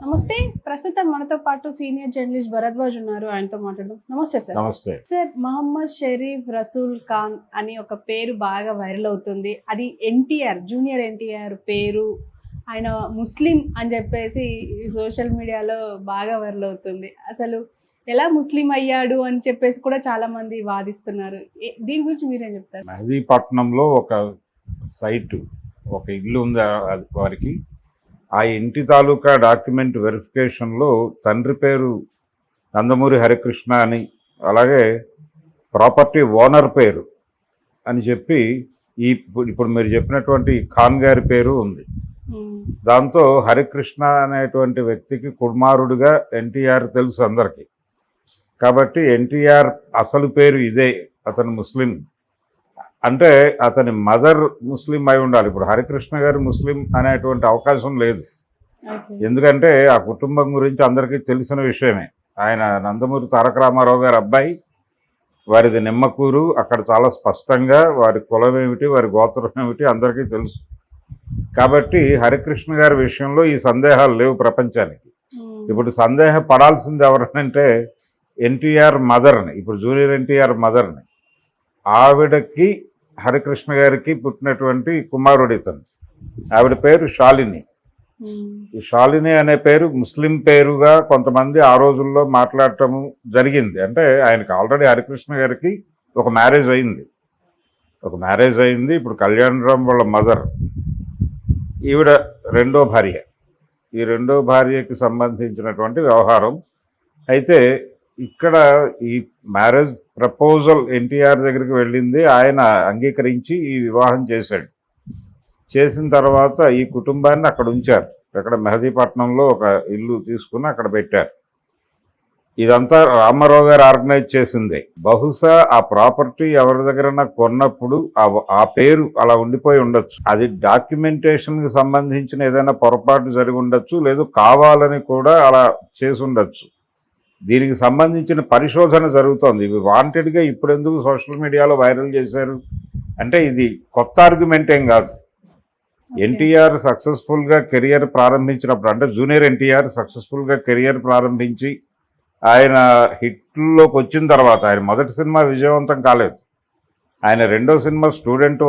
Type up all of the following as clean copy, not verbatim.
నమస్తే. ప్రస్తుతం మనతో పాటు సీనియర్ జర్నలిస్ట్ భరద్వాజ్ ఉన్నారు. ఆయనతో మాట్లాడదాం. నమస్తే సార్. నమస్తే సార్, మహమ్మద్ షరీఫ్ రసూల్ ఖాన్ అని ఒక పేరు బాగా వైరల్ అవుతుంది. అది ఎన్టీఆర్, జూనియర్ ఎన్టీఆర్ పేరు. ఆయన ముస్లిం అని చెప్పేసి సోషల్ మీడియాలో బాగా వైరల్ అవుతుంది. అసలు ఎలా ముస్లిం అయ్యాడు అని చెప్పేసి కూడా చాలా మంది వాదిస్తున్నారు. దీని గురించి మీరేం చెప్తారు? మెహదీపట్నంలో ఒక సైటు, ఒక ఇల్లు ఉంది వారికి. ఆ ఇంటి తాలూకా డాక్యుమెంట్ వెరిఫికేషన్లో తండ్రి పేరు నందమూరి హరికృష్ణ అని, అలాగే ప్రాపర్టీ ఓనర్ పేరు అని చెప్పి ఇప్పుడు మీరు చెప్పినటువంటి ఖాన్ గారి పేరు ఉంది. దాంతో హరికృష్ణ అనేటువంటి వ్యక్తికి కుమారుడుగా ఎన్టీఆర్ తెలుసు అందరికీ. కాబట్టి ఎన్టీఆర్ అసలు పేరు ఇదే. అతను ముస్లిం అంటే అతని మదర్ ముస్లిం అయి ఉండాలి. ఇప్పుడు హరికృష్ణ గారు ముస్లిం అనేటువంటి అవకాశం లేదు. ఎందుకంటే ఆ కుటుంబం గురించి అందరికీ తెలిసిన విషయమే. ఆయన నందమూరి తారక రామారావు గారి అబ్బాయి, వారిది నిమ్మకూరు. అక్కడ చాలా స్పష్టంగా వారి కులం ఏమిటి, వారి గోత్రం ఏమిటి అందరికీ తెలుసు. కాబట్టి హరికృష్ణ గారి విషయంలో ఈ సందేహాలు లేవు ప్రపంచానికి. ఇప్పుడు సందేహపడాల్సింది ఎవరనంటే ఎన్టీఆర్ మదర్ని, ఇప్పుడు జూనియర్ ఎన్టీఆర్ మదర్ని. ఆవిడకి హరికృష్ణ గారికి పుట్టినటువంటి కుమారుడు ఇతను. ఆవిడ పేరు శాలిని. ఈ శాలిని అనే పేరు ముస్లిం పేరుగా కొంతమంది ఆ రోజుల్లో మాట్లాడటము జరిగింది. అంటే ఆయనకి ఆల్రెడీ హరికృష్ణ గారికి ఒక మ్యారేజ్ అయింది. ఇప్పుడు కళ్యాణరామ్ వాళ్ళ మదర్, ఈవిడ రెండో భార్య. ఈ రెండో భార్యకి సంబంధించినటువంటి వ్యవహారం. అయితే ఇక్కడ ఈ మ్యారేజ్ ప్రపోజల్ ఎన్టీఆర్ దగ్గరికి వెళ్ళింది. ఆయన అంగీకరించి ఈ వివాహం చేశాడు. చేసిన తర్వాత ఈ కుటుంబాన్ని అక్కడ ఉంచారు. అక్కడ మెహదీపట్నంలో ఒక ఇల్లు తీసుకుని అక్కడ పెట్టారు. ఇదంతా రామారావు గారు ఆర్గనైజ్ చేసిందే. బహుశా ఆ ప్రాపర్టీ ఎవరి దగ్గరైనా కొన్నప్పుడు ఆ పేరు అలా ఉండిపోయి ఉండొచ్చు. అది డాక్యుమెంటేషన్కి సంబంధించిన ఏదైనా పొరపాటు జరిగి ఉండొచ్చు, లేదు కావాలని కూడా అలా చేసి ఉండొచ్చు. దీనికి సంబంధించిన పరిశోధన జరుగుతోంది. ఇవి వాంటెడ్గా ఇప్పుడు ఎందుకు సోషల్ మీడియాలో వైరల్ చేశారు అంటే ఇది కొత్త ఆర్గ్యుమెంట్ ఏం కాదు. ఎన్టీఆర్ సక్సెస్ఫుల్గా కెరియర్ ప్రారంభించినప్పుడు, అంటే జూనియర్ ఎన్టీఆర్ సక్సెస్ఫుల్గా కెరియర్ ప్రారంభించి ఆయన హిట్లోకి వచ్చిన తర్వాత, ఆయన మొదటి సినిమా విజయవంతం కాలేదు. ఆయన రెండో సినిమా స్టూడెంట్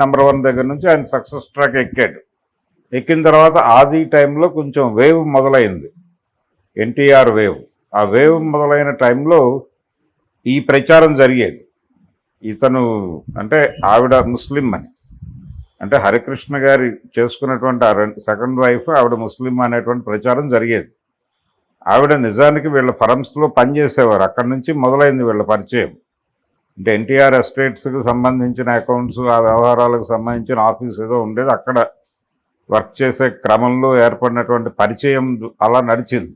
నెంబర్ 1 దగ్గర నుంచి ఆయన సక్సెస్ ట్రాక్ ఎక్కాడు. ఎక్కిన తర్వాత ఆది టైంలో కొంచెం వేవ్ మొదలైంది, ఎన్టీఆర్ వేవ్. ఆ వేవ్ మొదలైన టైంలో ఈ ప్రచారం జరిగేది. ఇతను అంటే ఆవిడ ముస్లిం అని, అంటే హరికృష్ణ గారి చేసుకున్నటువంటి సెకండ్ వైఫ్ ఆవిడ ముస్లిం అనేటువంటి ప్రచారం జరిగేది. ఆవిడ నిజానికి వీళ్ళ ఫరమ్స్లో పనిచేసేవారు. అక్కడి నుంచి మొదలైంది వీళ్ళ పరిచయం. అంటే ఎన్టీఆర్ ఎస్టేట్స్కి సంబంధించిన అకౌంట్స్, ఆ వ్యవహారాలకు సంబంధించిన ఆఫీస్ ఏదో ఉండేది. అక్కడ వర్క్ చేసే క్రమంలో ఏర్పడినటువంటి పరిచయం అలా నడిచింది.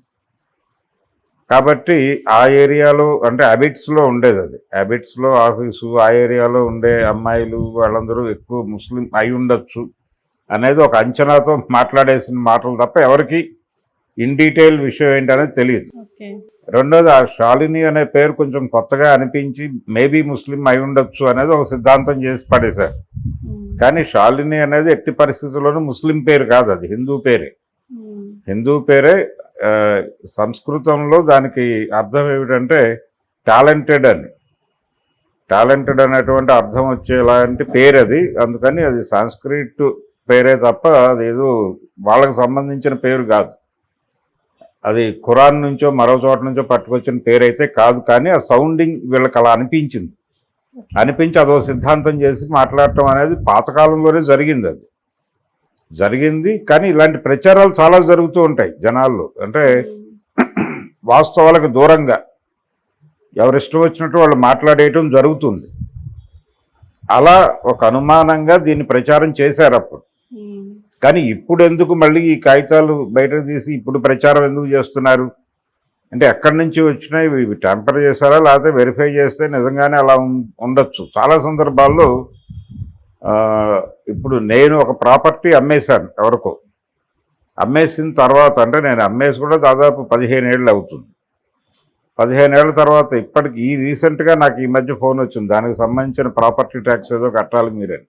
కాబట్టి ఆ ఏరియాలో, అంటే అబిట్స్లో ఉండేది. అది అబిట్స్లో ఆఫీసు, ఆ ఏరియాలో ఉండే అమ్మాయిలు వాళ్ళందరూ ఎక్కువ ముస్లిం అయి ఉండొచ్చు అనేది ఒక అంచనాతో మాట్లాడేసిన మాటలు తప్ప ఎవరికి ఇన్ డీటెయిల్ విషయం ఏంటనేది తెలియదు. రెండోది, ఆ శాలిని అనే పేరు కొంచెం కొత్తగా అనిపించి మేబీ ముస్లిం అయి ఉండొచ్చు అనేది ఒక సిద్ధాంతం చేసి పడేశారు. కానీ శాలిని అనేది ఎట్టి పరిస్థితుల్లోనూ ముస్లిం పేరు కాదు, అది హిందూ పేరే. హిందూ పేరే. సంస్కృతంలో దానికి అర్థం ఏమిటంటే టాలెంటెడ్ అని. టాలెంటెడ్ అనేటువంటి అర్థం వచ్చేలాంటి పేరు అది. అందుకని అది సంస్కృత్ పేరే తప్ప అది ఏదో వాళ్ళకి సంబంధించిన పేరు కాదు. అది ఖురాన్ నుంచో మరో చోట నుంచో పట్టుకొచ్చిన పేరు అయితే కాదు. కానీ ఆ సౌండింగ్ వీళ్ళకి అలా అనిపించి అదో సిద్ధాంతం చేసి మాట్లాడటం అనేది పాతకాలంలోనే జరిగింది. అది జరిగింది. కానీ ఇలాంటి ప్రచారాలు చాలా జరుగుతూ ఉంటాయి జనాల్లో. అంటే వాస్తవాలకు దూరంగా ఎవరిష్టం వచ్చినట్టు వాళ్ళు మాట్లాడేయటం జరుగుతుంది. అలా ఒక అనుమానంగా దీన్ని ప్రచారం చేశారు అప్పుడు. కానీ ఇప్పుడు ఎందుకు మళ్ళీ ఈ కాగితాలు బయటకు తీసి ఇప్పుడు ప్రచారం ఎందుకు చేస్తున్నారు అంటే ఎక్కడి నుంచి వచ్చినాయి, ఇవి టెంపర్ చేశారా లేకపోతే వెరిఫై చేస్తే నిజంగానే అలా ఉండొచ్చు. చాలా సందర్భాల్లో ఇప్పుడు నేను ఒక ప్రాపర్టీ అమ్మేశాను ఎవరికో. అమ్మేసిన తర్వాత, అంటే నేను అమ్మేసి కూడా దాదాపు 15 ఏళ్ళు అవుతుంది. 15 ఏళ్ల తర్వాత ఇప్పటికి రీసెంట్గా నాకు ఈ మధ్య ఫోన్ వచ్చింది, దానికి సంబంధించిన ప్రాపర్టీ ట్యాక్స్ ఏదో కట్టాలి మీరని.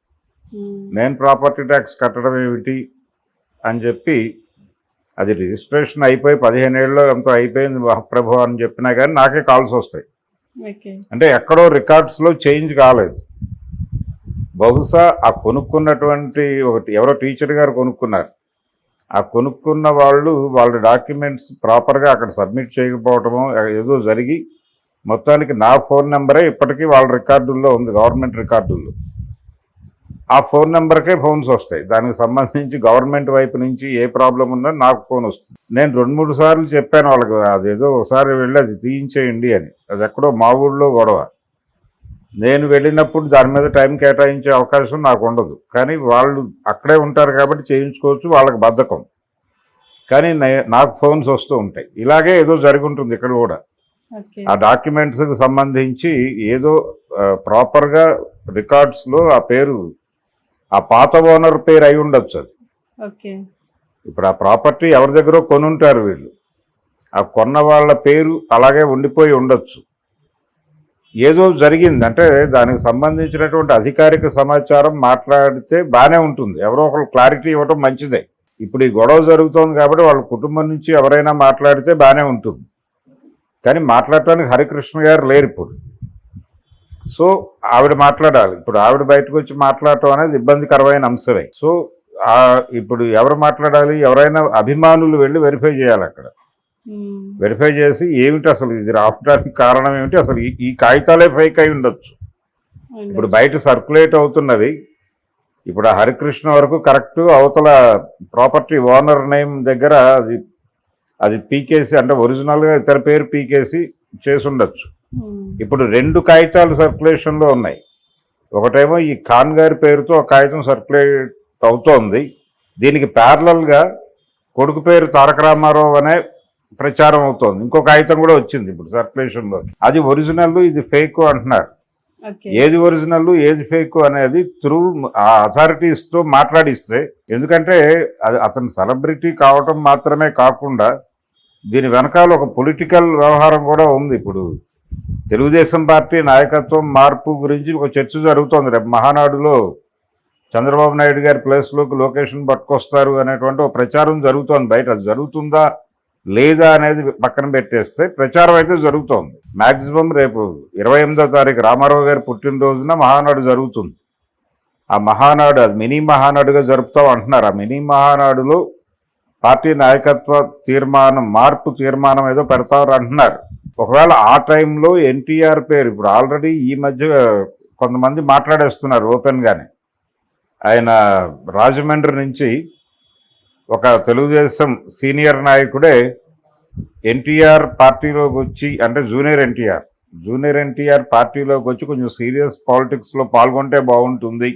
నేను ప్రాపర్టీ ట్యాక్స్ కట్టడం ఏమిటి అని చెప్పి అది రిజిస్ట్రేషన్ అయిపోయి 15 ఏళ్ళలో ఎంతో అయిపోయింది మహాప్రభు అని చెప్పినా కానీ నాకే కాల్స్ వస్తాయి. ఓకే. అంటే ఎక్కడో రికార్డ్స్లో చేంజ్ కాలేదు. బహుశా ఆ కొనుక్కున్నటువంటి ఒకటి ఎవరో టీచర్ గారు కొనుక్కున్నారు. ఆ కొనుక్కున్న వాళ్ళు వాళ్ళ డాక్యుమెంట్స్ ప్రాపర్గా అక్కడ సబ్మిట్ చేయకపోవటమో ఏదో జరిగి మొత్తానికి నా ఫోన్ నెంబరే ఇప్పటికీ వాళ్ళ రికార్డుల్లో ఉంది, గవర్నమెంట్ రికార్డుల్లో. ఆ ఫోన్ నెంబర్కే ఫోన్స్ వస్తాయి. దానికి సంబంధించి గవర్నమెంట్ వైపు నుంచి ఏ ప్రాబ్లం ఉన్నా నాకు ఫోన్ వస్తుంది. నేను 2-3 సార్లు చెప్పాను వాళ్ళకి, అదేదో ఒకసారి వెళ్ళి అది తీయించేయండి అని. అది ఎక్కడో మా ఊళ్ళో గొడవ. నేను వెళ్ళినప్పుడు దాని మీద టైం కేటాయించే అవకాశం నాకు ఉండదు. కానీ వాళ్ళు అక్కడే ఉంటారు కాబట్టి చేయించుకోవచ్చు, వాళ్ళకి బద్ధకం. కానీ నాకు ఫోన్స్ వస్తూ ఉంటాయి. ఇలాగే ఏదో జరిగి ఉంటుంది ఇక్కడ కూడా. ఆ డాక్యుమెంట్స్కి సంబంధించి ఏదో ప్రాపర్గా రికార్డ్స్లో ఆ పేరు ఆ పాత ఓనర్ పేరు అయి ఉండొచ్చు. అది ఇప్పుడు ఆ ప్రాపర్టీ ఎవరి దగ్గర కొనుంటారు వీళ్ళు, ఆ కొన్న వాళ్ళ పేరు అలాగే ఉండిపోయి ఉండొచ్చు. ఏదో జరిగింది అంటే దానికి సంబంధించినటువంటి అధికారిక సమాచారం మాట్లాడితే బాగానే ఉంటుంది. ఎవరో ఒకరు క్లారిటీ ఇవ్వటం మంచిదే. ఇప్పుడు ఈ గొడవ జరుగుతోంది కాబట్టి వాళ్ళ కుటుంబం నుంచి ఎవరైనా మాట్లాడితే బాగానే ఉంటుంది. కానీ మాట్లాడటానికి హరికృష్ణ గారు లేరు ఇప్పుడు. సో ఆవిడ మాట్లాడాలి. ఇప్పుడు ఆవిడ బయటకు వచ్చి మాట్లాడటం అనేది ఇబ్బందికరమైన అంశమే. సో ఇప్పుడు ఎవరు మాట్లాడాలి? ఎవరైనా అభిమానులు వెళ్ళి వెరిఫై చేయాలి. అక్కడ వెరిఫై చేసి ఏమిటి అసలు ఇది రావడానికి కారణం ఏమిటి, అసలు ఈ కాగితాలే ఫేక్ అయి ఉండొచ్చు. ఇప్పుడు బయట సర్క్యులేట్ అవుతున్నవి ఇప్పుడు ఆ హరికృష్ణ వరకు కరెక్ట్, అవతల ప్రాపర్టీ ఓనర్ నేమ్ దగ్గర అది పీకేసి అంటే ఒరిజినల్గా ఇతర పేరు పీకేసి చేసి ఉండొచ్చు. ఇప్పుడు 2 కాగితాలు సర్క్యులేషన్లో ఉన్నాయి. ఒకటేమో ఈ ఖాన్ గారి పేరుతో ఒక కాగితం సర్క్యులేట్ అవుతోంది. దీనికి ప్యారలల్గా కొడుకు పేరు తారక రామారావు అనే ప్రచారం అవుతోంది. ఇంకో కాగితం కూడా వచ్చింది ఇప్పుడు సర్క్యులేషన్లో. అది ఒరిజినల్, ఇది ఫేక్ అంటున్నారు. ఏది ఒరిజినల్ ఏది ఫేక్ అనేది త్రూ ఆ అథారిటీస్తో మాట్లాడిస్తే, ఎందుకంటే అది అతను సెలబ్రిటీ కావటం మాత్రమే కాకుండా దీని వెనకాల ఒక పొలిటికల్ వ్యవహారం కూడా ఉంది. ఇప్పుడు తెలుగుదేశం పార్టీ నాయకత్వం మార్పు గురించి ఒక చర్చ జరుగుతోంది. రేపు మహానాడులో చంద్రబాబు నాయుడు గారి ప్లేస్లోకి లొకేషన్ పట్టుకొస్తారు అనేటువంటి ఒక ప్రచారం జరుగుతోంది బయట. అది జరుగుతుందా లేదా అనేది పక్కన పెట్టేస్తే ప్రచారం అయితే జరుగుతోంది. మ్యాక్సిమం రేపు 28వ తారీఖు రామారావు గారి పుట్టినరోజున మహానాడు జరుగుతుంది. ఆ మహానాడు అది మినీ మహానాడుగా జరుపుతాం అంటున్నారు. ఆ మినీ మహానాడులో పార్టీ నాయకత్వ తీర్మానం, మార్పు తీర్మానం ఏదో పెడతారు అంటున్నారు. ఒకవేళ ఆ టైంలో ఎన్టీఆర్ పేరు ఇప్పుడు ఆల్రెడీ ఈ మధ్య కొంతమంది మాట్లాడేస్తున్నారు ఓపెన్గానే. ఆయన రాజమండ్రి నుంచి ఒక తెలుగుదేశం సీనియర్ నాయకుడే ఎన్టీఆర్ పార్టీలోకి వచ్చి, అంటే జూనియర్ ఎన్టీఆర్ పార్టీలోకి వచ్చి కొంచెం సీరియస్ పాలిటిక్స్లో పాల్గొంటే బాగుంటుంది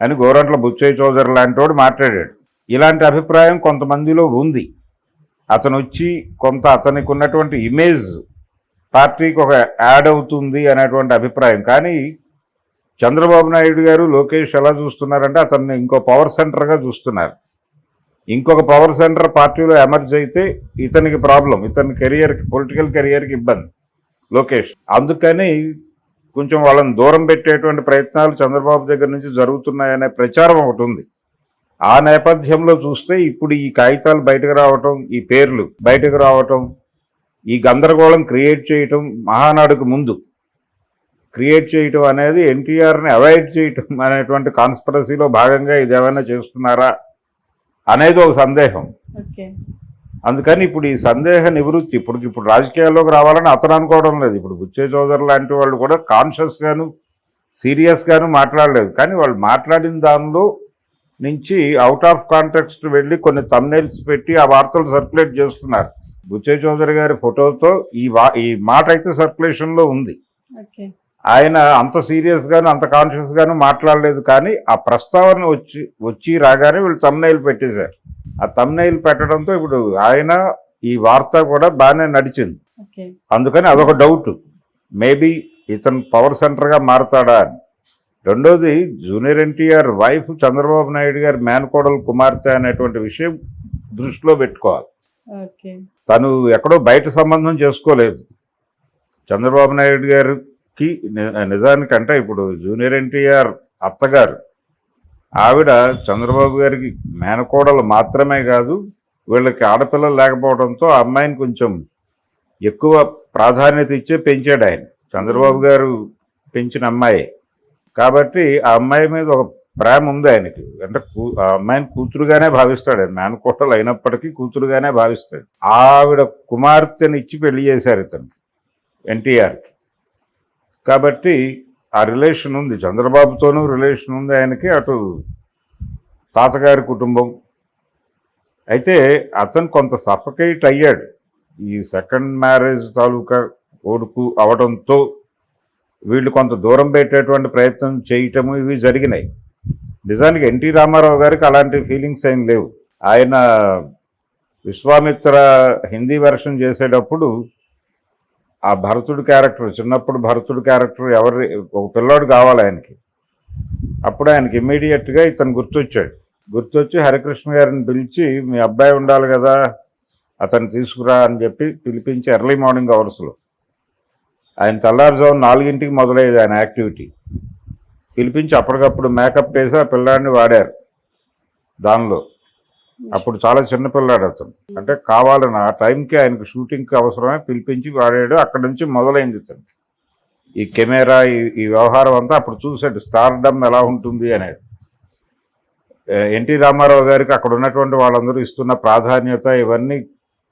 అని గోరంట్ల బుచ్చయ్య చౌదరి లాంటి వాడు మాట్లాడాడు. ఇలాంటి అభిప్రాయం కొంతమందిలో ఉంది. అతను వచ్చి కొంత అతనికి ఉన్నటువంటి ఇమేజ్ పార్టీకి ఒక యాడ్ అవుతుంది అనేటువంటి అభిప్రాయం. కానీ చంద్రబాబు నాయుడు గారు లోకేష్ ఎలా చూస్తున్నారంటే అతన్ని ఇంకో పవర్ సెంటర్గా చూస్తున్నారు. ఇంకొక పవర్ సెంటర్ పార్టీలో ఎమర్జ్ అయితే ఇతనికి ప్రాబ్లం, ఇతని కెరియర్కి, పొలిటికల్ కెరియర్కి ఇబ్బంది లోకేష్. అందుకని కొంచెం వాళ్ళని దూరం పెట్టేటువంటి ప్రయత్నాలు చంద్రబాబు దగ్గర నుంచి జరుగుతున్నాయనే ప్రచారం ఒకటి ఉంది. ఆ నేపథ్యంలో చూస్తే ఇప్పుడు ఈ కాగితాలు బయటకు రావటం, ఈ పేర్లు బయటకు రావటం, ఈ గందరగోళం క్రియేట్ చేయటం, మహానాడుకు ముందు క్రియేట్ చేయటం అనేది ఎన్టీఆర్ని అవాయిడ్ చేయటం అనేటువంటి కాన్స్పిరసీలో భాగంగా ఇదేమైనా చేస్తున్నారా అనేది ఒక సందేహం. అందుకని ఇప్పుడు ఈ సందేహ నివృత్తి ఇప్పుడు రాజకీయాల్లోకి రావాలని అతను అనుకోవడం లేదు. ఇప్పుడు బుచ్చయ్య చౌదరి లాంటి వాళ్ళు కూడా కాన్షియస్గాను సీరియస్గాను మాట్లాడలేదు. కానీ వాళ్ళు మాట్లాడిన దానిలో నుంచి అవుట్ ఆఫ్ కాంటెక్స్ట్ వెళ్ళి కొన్ని థంబ్నెయిల్స్ పెట్టి ఆ వార్తలు సర్క్యులేట్ చేస్తున్నారు. బుచ్చయ్య చౌదరి గారి ఫోటోతో ఈ మాట అయితే సర్క్యులేషన్లో ఉంది. ఆయన అంత సీరియస్గాను అంత కాన్షియస్గాను మాట్లాడలేదు. కానీ ఆ ప్రస్తావన వచ్చి రాగానే వీళ్ళు థంబ్నెయిల్ పెట్టేశారు. ఆ థంబ్నెయిల్ పెట్టడంతో ఇప్పుడు ఆయన ఈ వార్త కూడా బాగానే నడిచింది. అందుకని అదొక డౌట్, మేబీ ఇతను పవర్ సెంటర్గా మారతాడా అని. రెండోది, జూనియర్ ఎన్టీఆర్ వైఫ్ చంద్రబాబు నాయుడు గారి మేనకోడలు కుమార్తె అనేటువంటి విషయం దృష్టిలో పెట్టుకోవాలి. తను ఎక్కడో బయట సంబంధం చేసుకోలేదు. చంద్రబాబు నాయుడు గారికి నిజానికంటే ఇప్పుడు జూనియర్ ఎన్టీఆర్ అత్తగారు ఆవిడ చంద్రబాబు గారికి మేనకోడలు మాత్రమే కాదు, వీళ్ళకి ఆడపిల్లలు లేకపోవడంతో ఆ అమ్మాయిని కొంచెం ఎక్కువ ప్రాధాన్యత ఇచ్చే పెంచాడు ఆయన. చంద్రబాబు గారు పెంచిన అమ్మాయి కాబట్టి ఆ అమ్మాయి మీద ఒక ప్రేమ ఉంది ఆయనకి. అంటే ఆ అమ్మాయిని కూతురుగానే భావిస్తాడు ఆయన. మేనకోటలు అయినప్పటికీ కూతురుగానే భావిస్తాడు. ఆవిడ కుమార్తెని ఇచ్చి పెళ్లి చేశారు ఇతనికి, ఎన్టీఆర్కి. కాబట్టి ఆ రిలేషన్ ఉంది, చంద్రబాబుతోనూ రిలేషన్ ఉంది ఆయనకి, అటు తాతగారి కుటుంబం. అయితే అతను కొంత సఫకేట్ అయ్యాడు ఈ సెకండ్ మ్యారేజ్ తాలూకా కొడుకు అవడంతో. వీళ్ళు కొంత దూరం పెట్టేటువంటి ప్రయత్నం చేయటము ఇవి జరిగినాయి. నిజానికి ఎన్టీ రామారావు గారికి అలాంటి ఫీలింగ్స్ ఏం లేవు. ఆయన విశ్వామిత్ర హిందీ వెర్షన్ చేసేటప్పుడు ఆ భరతుడి క్యారెక్టర్, చిన్నప్పుడు భరతుడి క్యారెక్టర్ ఒక పిల్లోడు కావాలి ఆయనకి. అప్పుడు ఆయనకి ఇమ్మీడియట్గా ఇతను గుర్తొచ్చి హరికృష్ణ గారిని పిలిచి, మీ అబ్బాయి ఉండాలి కదా, అతను తీసుకురా అని చెప్పి పిలిపించి ఎర్లీ మార్నింగ్ అవర్స్లో, ఆయన తెల్లారుజాము 4 మొదలయ్యేది ఆయన యాక్టివిటీ, పిలిపించి అప్పటికప్పుడు మేకప్ వేసి ఆ పిల్లాడిని వాడారు దానిలో. అప్పుడు చాలా చిన్న పిల్లాడు అతను, అంటే కావాలని ఆ టైంకి ఆయనకు షూటింగ్కి అవసరమే పిలిపించి వాడాడు. అక్కడి నుంచి మొదలైంది ఇతను ఈ కెమెరా ఈ వ్యవహారం అంతా. అప్పుడు చూసాడు స్టార్డమ్ ఎలా ఉంటుంది అనేది. ఎన్టీ రామారావు గారికి అక్కడ ఉన్నటువంటి వాళ్ళందరూ ఇస్తున్న ప్రాధాన్యత ఇవన్నీ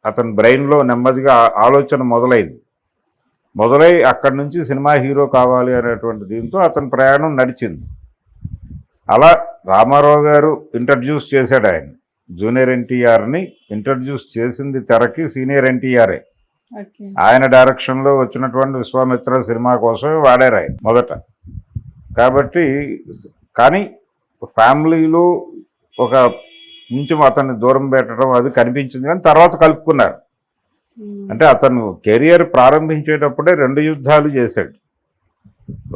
అతని బ్రెయిన్లో నెమ్మదిగా ఆలోచన మొదలై అక్కడి నుంచి సినిమా హీరో కావాలి అనేటువంటి దీంతో అతని ప్రయాణం నడిచింది. అలా రామారావు గారు ఇంట్రడ్యూస్ చేశాడు ఆయన. జూనియర్ ఎన్టీఆర్ని ఇంట్రడ్యూస్ చేసింది తెరకి సీనియర్ ఎన్టీఆర్ఏ. ఆయన డైరెక్షన్లో వచ్చినటువంటి విశ్వామిత్ర సినిమా కోసమే వాడారు ఆయన మొదట. కాబట్టి కానీ ఫ్యామిలీలో ఒక కొంచెం అతన్ని దూరం పెట్టడం అది కనిపించింది, కానీ తర్వాత కలుపుకున్నారు. అంటే అతను కెరియర్ ప్రారంభించేటప్పుడే 2 యుద్ధాలు చేశాడు.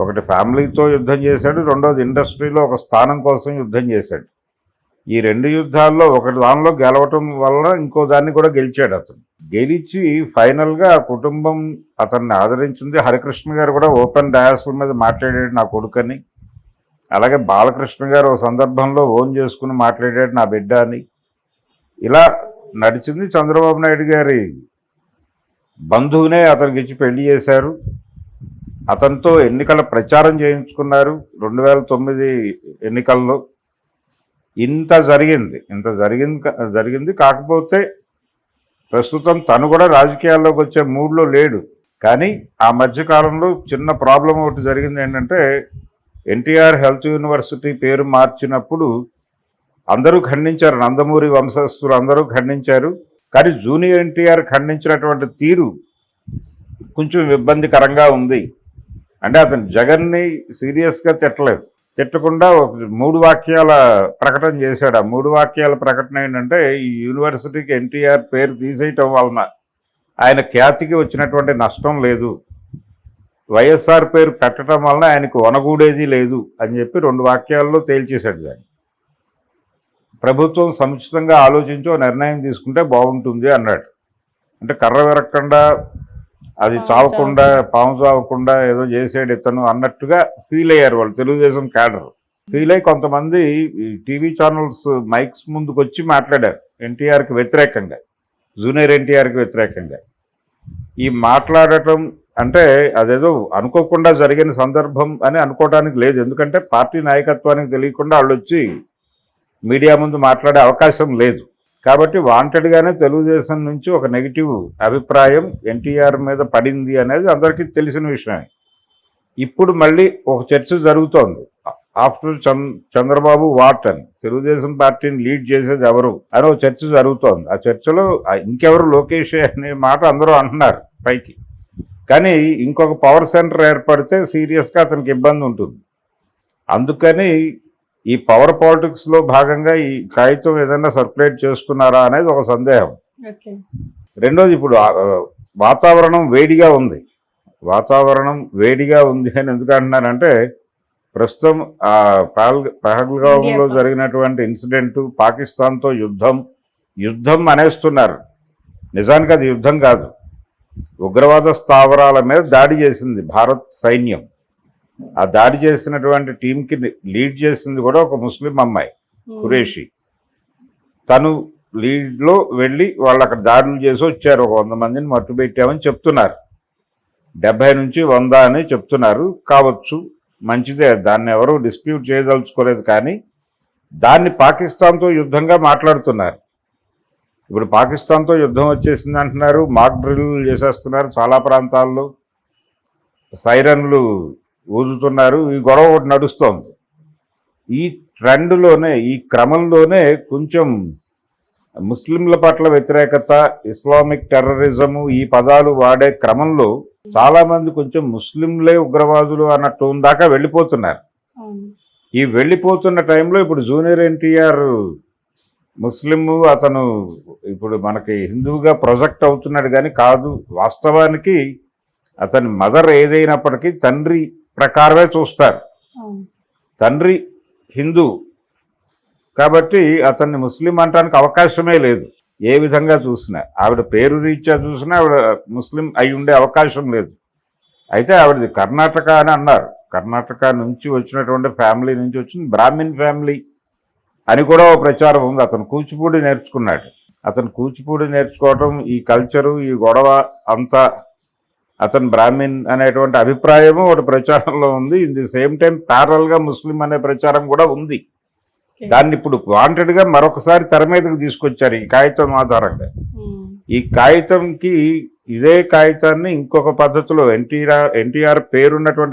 ఒకటి ఫ్యామిలీతో యుద్ధం చేశాడు, రెండోది ఇండస్ట్రీలో ఒక స్థానం కోసం యుద్ధం చేశాడు. ఈ 2 యుద్ధాల్లో ఒకటి దానిలో గెలవటం వల్ల ఇంకో దాన్ని కూడా గెలిచాడు. అతను గెలిచి ఫైనల్గా ఆ కుటుంబం అతన్ని ఆదరించింది. హరికృష్ణ గారు కూడా ఓపెన్ డయాస్ల మీద మాట్లాడాడు నా కొడుకని. అలాగే బాలకృష్ణ గారు ఒక సందర్భంలో ఓన్ చేసుకుని మాట్లాడాడు నా బిడ్డ అని. ఇలా నడిచింది. చంద్రబాబు నాయుడు గారి బంధువునే అతనికి ఇచ్చి పెళ్లి చేశారు. అతనితో ఎన్నికల ప్రచారం చేయించుకున్నారు 2009 ఎన్నికల్లో. ఇంత జరిగింది. కాకపోతే ప్రస్తుతం తను కూడా రాజకీయాల్లోకి వచ్చే మూడ్లో లేడు. కానీ ఆ మధ్యకాలంలో చిన్న ప్రాబ్లం ఒకటి జరిగింది. ఏంటంటే ఎన్టీఆర్ హెల్త్ యూనివర్సిటీ పేరు మార్చినప్పుడు అందరూ ఖండించారు, నందమూరి వంశస్థులు అందరూ ఖండించారు. కానీ జూనియర్ ఎన్టీఆర్ ఖండించినటువంటి తీరు కొంచెం ఇబ్బందికరంగా ఉంది. అంటే అతను జగన్ని సీరియస్గా తిట్టకుండా 3 వాక్యాల ప్రకటన చేశాడు. ఆ 3 వాక్యాల ప్రకటన ఏంటంటే, ఈ యూనివర్సిటీకి ఎన్టీఆర్ పేరు తీసేయటం వలన ఆయన ఖ్యాతికి వచ్చినటువంటి నష్టం లేదు, వైఎస్ఆర్ పేరు పెట్టడం వలన ఆయనకు వనగూడేది లేదు అని చెప్పి 2 వాక్యాల్లో తేల్చేశాడు. దాన్ని ప్రభుత్వం సముచితంగా ఆలోచించి నిర్ణయం తీసుకుంటే బాగుంటుంది అన్నాడు. అంటే కర్ర విరక్కుండా, అది చావకుండా, పాము చావకుండా ఏదో చేసాడు ఇతను అన్నట్టుగా ఫీల్ అయ్యారు వాళ్ళు, తెలుగుదేశం క్యాడర్ ఫీల్ అయ్యి కొంతమంది టీవీ ఛానల్స్ మైక్స్ ముందుకు వచ్చి మాట్లాడారు ఎన్టీఆర్కి వ్యతిరేకంగా, జూనియర్ ఎన్టీఆర్కి వ్యతిరేకంగా. ఈ మాట్లాడటం అంటే అదేదో అనుకోకుండా జరిగిన సందర్భం అని అనుకోవడానికి లేదు. ఎందుకంటే పార్టీ నాయకత్వానికి తెలియకుండా వాళ్ళు వచ్చి మీడియా ముందు మాట్లాడే అవకాశం లేదు. కాబట్టి వాంటెడ్గానే తెలుగుదేశం నుంచి ఒక నెగిటివ్ అభిప్రాయం ఎన్టీఆర్ మీద పడింది అనేది అందరికీ తెలిసిన విషయమే. ఇప్పుడు మళ్ళీ ఒక చర్చ జరుగుతోంది. ఆఫ్టర్ చంద్రబాబు వాట్ అని, తెలుగుదేశం పార్టీని లీడ్ చేసేది ఎవరు అని ఒక చర్చ జరుగుతోంది. ఆ చర్చలో ఇంకెవరు లోకేష్ అనే మాట అందరూ అంటున్నారు పైకి. కానీ ఇంకొక పవర్ సెంటర్ ఏర్పడితే సీరియస్గా అతనికి ఇబ్బంది ఉంటుంది. అందుకని ఈ పవర్ పాలిటిక్స్లో భాగంగా ఈ కాగితం ఏదైనా సర్క్యులేట్ చేస్తున్నారా అనేది ఒక సందేహం. రెండోది, ఇప్పుడు వాతావరణం వేడిగా ఉంది అని ఎందుకు అంటున్నానంటే, ప్రస్తుతం పహల్గాంలో జరిగినటువంటి ఇన్సిడెంట్, పాకిస్తాన్తో యుద్ధం అనేస్తున్నారు. నిజానికి అది యుద్ధం కాదు, ఉగ్రవాద స్థావరాల మీద దాడి చేసింది భారత్ సైన్యం. ఆ దాడి చేసినటువంటి టీంకి లీడ్ చేసింది కూడా ఒక ముస్లిం అమ్మాయి, ఖురేషి. తను లీడ్లో వెళ్ళి వాళ్ళు అక్కడ దాడులు చేసి వచ్చారు. ఒక 100 మందిని మట్టుబెట్టామని చెప్తున్నారు. 70 నుంచి 100 అని చెప్తున్నారు. కావచ్చు, మంచిదే, దాన్ని ఎవరు డిస్ప్యూట్ చేయదలుచుకోలేదు. కానీ దాన్ని పాకిస్తాన్తో యుద్ధంగా మాట్లాడుతున్నారు. ఇప్పుడు పాకిస్తాన్తో యుద్ధం వచ్చేసింది అంటున్నారు, మాక్ డ్రిల్ చేసేస్తున్నారు, చాలా ప్రాంతాల్లో సైరన్లు ఊదుతున్నారు. ఈ గొడవ ఒకటి నడుస్తోంది. ఈ ట్రెండ్లోనే, ఈ క్రమంలోనే కొంచెం ముస్లింల పట్ల వ్యతిరేకత, ఇస్లామిక్ టెర్రరిజము ఈ పదాలు వాడే క్రమంలో చాలామంది కొంచెం ముస్లింలే ఉగ్రవాదులు అన్న టోన్ దాకా వెళ్ళిపోతున్నారు. అవును. ఈ వెళ్ళిపోతున్న టైంలో ఇప్పుడు జూనియర్ ఎన్టీఆర్ ముస్లిము, అతను ఇప్పుడు మనకి హిందువుగా ప్రొజెక్ట్ అవుతున్నాడు కానీ కాదు. వాస్తవానికి అతని మదర్ ఏదైనప్పటికీ తండ్రి ప్రకారమే చూస్తారు. అవును. తండ్రి హిందూ కాబట్టి అతన్ని ముస్లిం అనడానికి అవకాశమే లేదు. ఏ విధంగా చూసినా, ఆవిడ పేరు రీత్యా చూసినా ఆవిడ ముస్లిం అయి ఉండే అవకాశం లేదు. అయితే ఆవిడది కర్ణాటక అని అన్నారు. కర్ణాటక నుంచి వచ్చినటువంటి ఫ్యామిలీ నుంచి వచ్చిన బ్రాహ్మిన్ ఫ్యామిలీ అని కూడా ఒక ప్రచారం ఉంది. అతను కూచిపూడి నేర్చుకున్నాడు. అతను కూచిపూడి నేర్చుకోవటం, ఈ కల్చరు, ఈ గొడవ అంతా అతను బ్రాహ్మిన్ అనేటువంటి అభిప్రాయము ఒకటి ప్రచారంలో ఉంది. ఇన్ ది సేమ్ టైం ప్యారల్గా ముస్లిం అనే ప్రచారం కూడా ఉంది. దాన్ని ఇప్పుడు వాంటెడ్గా మరొకసారి తెర మీదకి తీసుకొచ్చారు ఈ కాగితం ఆధారంగా. ఈ కాగితంకి ఇదే కాగితాన్ని ఇంకొక పద్ధతిలో ఎన్టీఆర్ పేరున్నటువంటి